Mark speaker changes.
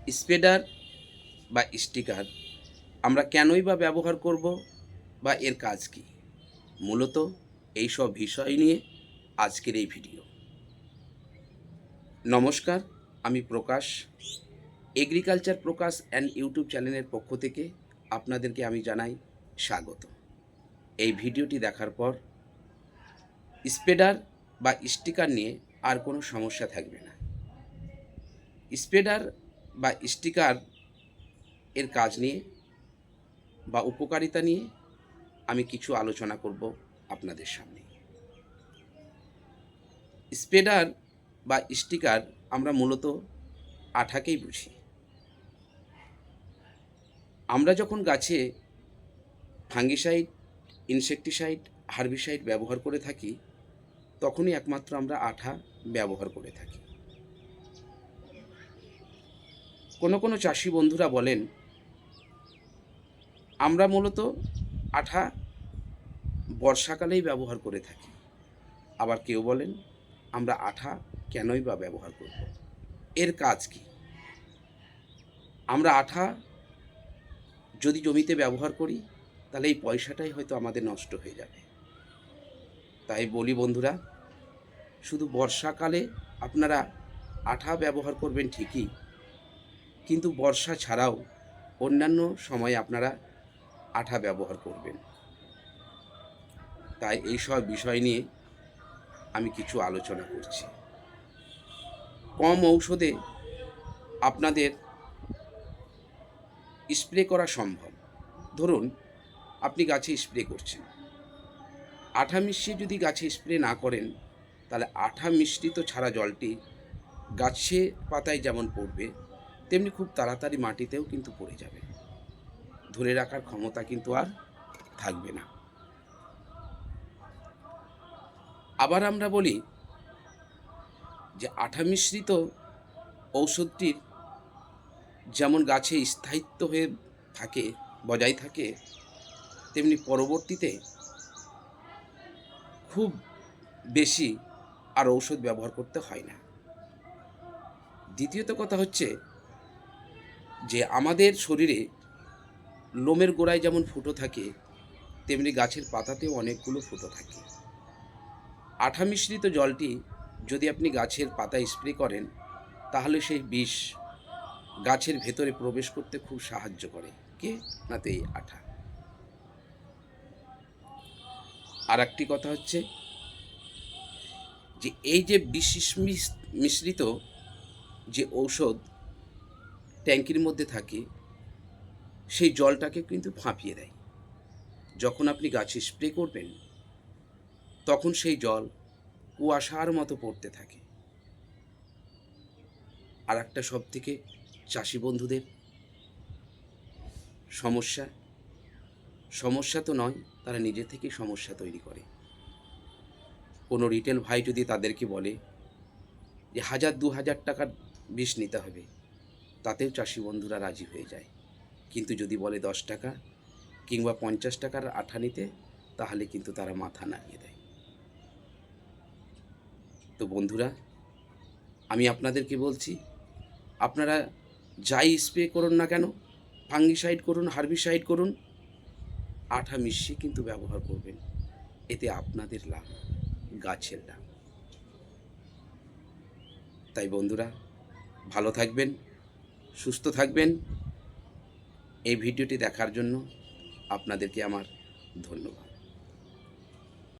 Speaker 1: Spreader বা sticker আমরা কেনই বা ব্যবহার করব বা এর কাজ কী, মূলত এইসব বিষয় নিয়ে আজকের এই ভিডিও। নমস্কার, আমি প্রকাশ, এগ্রিকালচার প্রকাশ অ্যান্ড ইউটিউব চ্যানেলের পক্ষ থেকে আপনাদেরকে আমি জানাই স্বাগত। এই ভিডিওটি দেখার পর স্প্রেডার বা স্টিকার নিয়ে আর কোনো সমস্যা থাকবে না। স্প্রেডার বা স্টিকার এর কাজ নিয়ে বা উপকারিতা নিয়ে আমি কিছু আলোচনা করব আপনাদের সামনে। স্প্রেডার বা স্টিকার আমরা মূলত আঠাকেই বুঝি। আমরা যখন গাছে ফাঙ্গিসাইড, ইনসেকটিসাইড, হার্বিসাইড ব্যবহার করে থাকি, তখনই একমাত্র আমরা আঠা ব্যবহার করে থাকি। কোনো চাষি বন্ধুরা বলেন আমরা মূলত আঠা বর্ষাকালেই ব্যবহার করে থাকি। আবার কেউ বলেন আমরা আঠা কেনই বা ব্যবহার করব, এর কাজ কি? আমরা আঠা যদি জমিতে ব্যবহার করি তাহলে এই পয়সাটাই হয়তো আমাদের নষ্ট হয়ে যাবে। তাই বলি বন্ধুরা, শুধু বর্ষাকালে আপনারা আঠা ব্যবহার করবেন ঠিকই, কিন্তু বর্ষা ছাড়াও অন্যান্য সময়ে আপনারা আঠা ব্যবহার করবেন। তাই এই সব বিষয় নিয়ে আমি কিছু আলোচনা করছি। কম ঔষধে আপনাদের স্প্রে করা সম্ভব। ধরুন আপনি গাছে স্প্রে করছেন, আঠা মিশিয়ে যদি গাছে স্প্রে না করেন, তাহলে আঠা মিশ্রিত ছাড়া জলটি গাছে পাতায় যেমন পড়বে, তেমনি খুব তাড়াতাড়ি মাটিতেও কিন্তু পড়ে যাবে। ধরে রাখার ক্ষমতা কিন্তু আর থাকবে না। আবার আমরা বলি যে আঠা মিশ্রিত ঔষধটির যেমন গাছে স্থায়িত্ব হয়ে থাকে, বজায় থাকে, তেমনি পরবর্তীতে খুব বেশি আর ঔষধ ব্যবহার করতে হয় না। দ্বিতীয়ত কথা হচ্ছে যে আমাদের শরীরে লোমের গোড়ায় যেমন ফুটো থাকে, তেমনি গাছের পাতাতেও অনেকগুলো ফুটো থাকে। আঠা মিশ্রিত জলটি যদি আপনি গাছের পাতায় স্প্রে করেন, তাহলে সেই বিষ গাছের ভেতরে প্রবেশ করতে খুব সাহায্য করে। কে না, তো এই আঠা। আর একটি কথা হচ্ছে যে এই যে বিষ মিশ্রিত যে ঔষধ ট্যাঙ্কির মধ্যে থাকে, সেই জলটাকে কিন্তু ফাঁপিয়ে দেয়। যখন আপনি গাছে স্প্রে করবেন, তখন সেই জল কুয়াশার মতো পড়তে থাকে। আর একটা সব থেকে চাষি বন্ধুদের সমস্যা তো নয়, তারা নিজে থেকেই সমস্যা তৈরি করে। কোনো রিটেল ভাই যদি তাদেরকে বলে যে 1000-2000 টাকার বিষ নিতে হবে, তাতেও চাষি বন্ধুরা রাজি হয়ে যায়। কিন্তু যদি বলে 10 টাকা কিংবা 50 টাকার আঠা নিতে, তাহলে কিন্তু তারা মাথা নাড়িয়ে দেয়। তো বন্ধুরা, আমি আপনাদেরকে বলছি, আপনারা যাই স্প্রে করুন না কেন, ফাঙ্গিসাইড করুন, হার্বিসাইড করুন, আঠা মিশিয়ে কিন্তু ব্যবহার করবেন। এতে আপনাদের লাভ, গাছের লাভ। তাই বন্ধুরা, ভালো থাকবেন, সুস্থ থাকবেন। এই ভিডিওটি দেখার জন্য আপনাদেরকে আমার ধন্যবাদ।